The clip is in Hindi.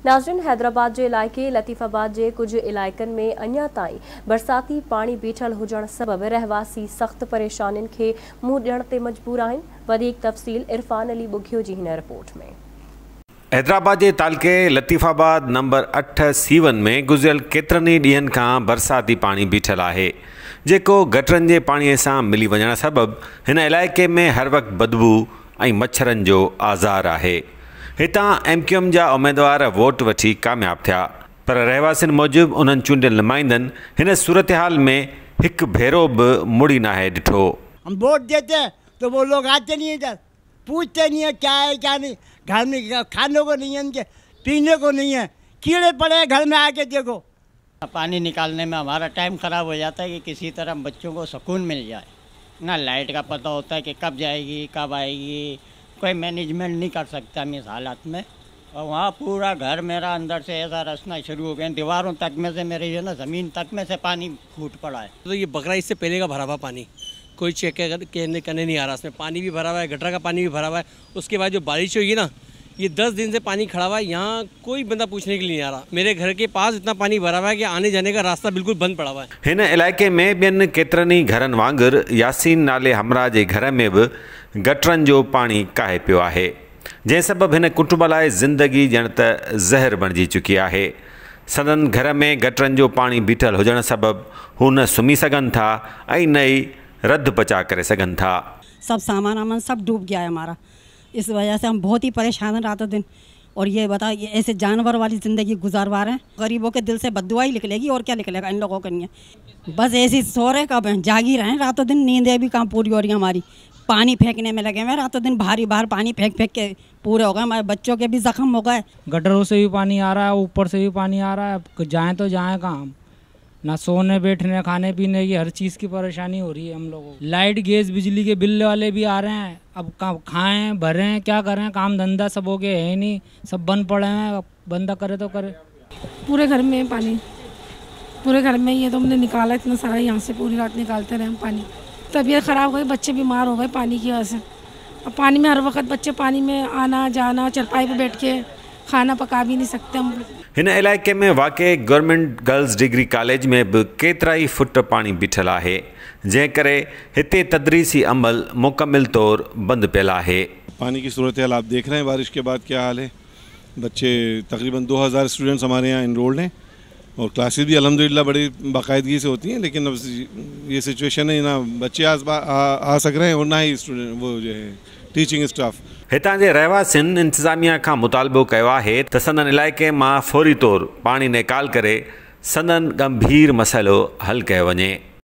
नाज़रीन, हैदराबाद जे इलाइक़े लतीफ़ाबाद जे कुछ इलाइक़नि में अञा ताईं बरसाती पानी बीठल हुजण सबबि रहवासी सख़्त परेशानियुनि खे मुंहुं ॾियण ते मजबूर आहिनि। वधीक तफ़सील इरफान अली बुघियो जी हिन रिपोर्ट में। हैदराबाद जे तालके लतीफ़ाबाद नंबर 8 सीवन में गुज़िरियल केतिरनि ई ॾींहंनि खां बरसाती पानी बीठल आहे, जेको गटरनि जे पाणीअ सां मिली वञण सबबि हिन इलाइक़े में हर वक़्तु बदबू ऐं मच्छरनि जो आज़ार आहे। हितां MQM जा उम्मीदवार वोट वठी कामयाब थिया, पर रहवासियुनि मूजिबि उन्हनि चूंडियल नुमाइंदनि हिन सूरत हाल में हिकु भेरो बि मुड़ी नाहे ॾिठो। हम वोट देते हैं तो वो लोग आते नहीं, इधर पूछते नहीं है क्या है क्या नहीं। घर में खाने को नहीं है, इनके पीने को नहीं है, कीड़े पड़े घर में आके देखो। पानी निकालने में हमारा टाइम ख़राब हो जाता है कि किसी तरह बच्चों को सुकून मिल जाए ना। लाइट का पता होता है कि कब जाएगी कब आएगी, कोई मैनेजमेंट नहीं कर सकता हम इस हालात में। और वहाँ पूरा घर मेरा अंदर से ऐसा रसना शुरू हो गया, दीवारों तक में से मेरे जो ना ज़मीन तक में से पानी फूट पड़ा है। तो ये बकरा इससे पहले का भरा हुआ पानी, कोई चेक करने नहीं आ रहा। इसमें पानी भी भरा हुआ है, गटर का पानी भी भरा हुआ है। उसके बाद जो बारिश हुई ना, ये 10 दिन से पानी खड़ा हुआ है। यहाँ कोई बंदा पूछने के लिए नहीं आ रहा। मेरे घर के पास इतना पानी भरा हुआ है कि आने जाने का रास्ता बिल्कुल बंद पड़ा हुआ है। हिन इलाइक़े में ॿियनि केतिरनि ई घरनि वांगुरु यासीन नाले हमरा जे घर में बि गटरनि जो पाणी काहे पियो आहे, जंहिं सबबि हिन कुटुंब लाइ ज़िंदगी ॼण त ज़हर बणिजी चुकी आहे। संदन घर में गटरनि जो पाणी बीठल हुजण सबबि हू न सुम्ही सघनि था ऐं न ई रध पचा करे सघनि था। सब सामान वामान सब डूब गया है हमारा। इस वजह से हम बहुत ही परेशान हैं रातों दिन। और ये बता, ये ऐसे जानवर वाली ज़िंदगी गुजारवा रहे हैं। गरीबों के दिल से बद्दुआ ही निकलेगी और क्या निकलेगा इन लोगों के लिए। बस ऐसी सो रहे कब हैं, जागी रहे हैं रातों दिन, नींदें भी कहाँ पूरी हो रही हैं हमारी। पानी फेंकने में लगे हुए रातों दिन, भारी बाहर पानी फेंक फेंक के पूरे हो गए। हमारे बच्चों के भी जख्म हो गए। गटरों से भी पानी आ रहा है, ऊपर से भी पानी आ रहा है। जाएँ तो जाएँ कहाँ, ना सोने बैठने खाने पीने की हर चीज़ की परेशानी हो रही है हम लोगों को। लाइट गैस बिजली के बिल वाले भी आ रहे हैं, अब खाएं भरें क्या करें, काम धंधा सब हो गए है नहीं, सब बंद पड़े हैं। बंदा करे तो करे। पूरे घर में पानी, पूरे घर में। ये तो हमने निकाला इतना सारा, यहाँ से पूरी रात निकालते रहे हम पानी। तबीयत ख़राब हो गई, बच्चे बीमार हो गए पानी की वजह से। अब पानी में हर वक्त बच्चे पानी में आना जाना, चरपाई पे बैठ के खाना पका भी नहीं सकते हम। हिन इलाइक़े में वाक़े गवर्नमेंट गर्ल्स डिग्री कॉलेज में भी केतिरा ई फुट पानी बीठल आहे, जंहिं करे हिते तदरीसी अमल मुकमिल तौर बंद पियल आहे। पानी की सूरत हाल आप देख रहे हैं, बारिश के बाद क्या हाल है। बच्चे तकरीबन 2000 स्टूडेंट्स हमारे यहाँ इनरोल्ड हैं और क्लासेस भी अल्हम्दुलिल्लाह बड़ी बाकायदगी से होती हैं। लेकिन अब ये सिचुएशन है, ना बच्चे आ सक रहे हैं और ना ही स्टूडेंट वो जो है टीचिंग स्टाफ। हितां जे रहवासियुनि इंतज़ामिया खां मुतालबो कयो आहे त संदन इलाइक़े मां फौरी तौर पाणी निकाल करे संदन गंभीर मसइलो हल कयो वञे।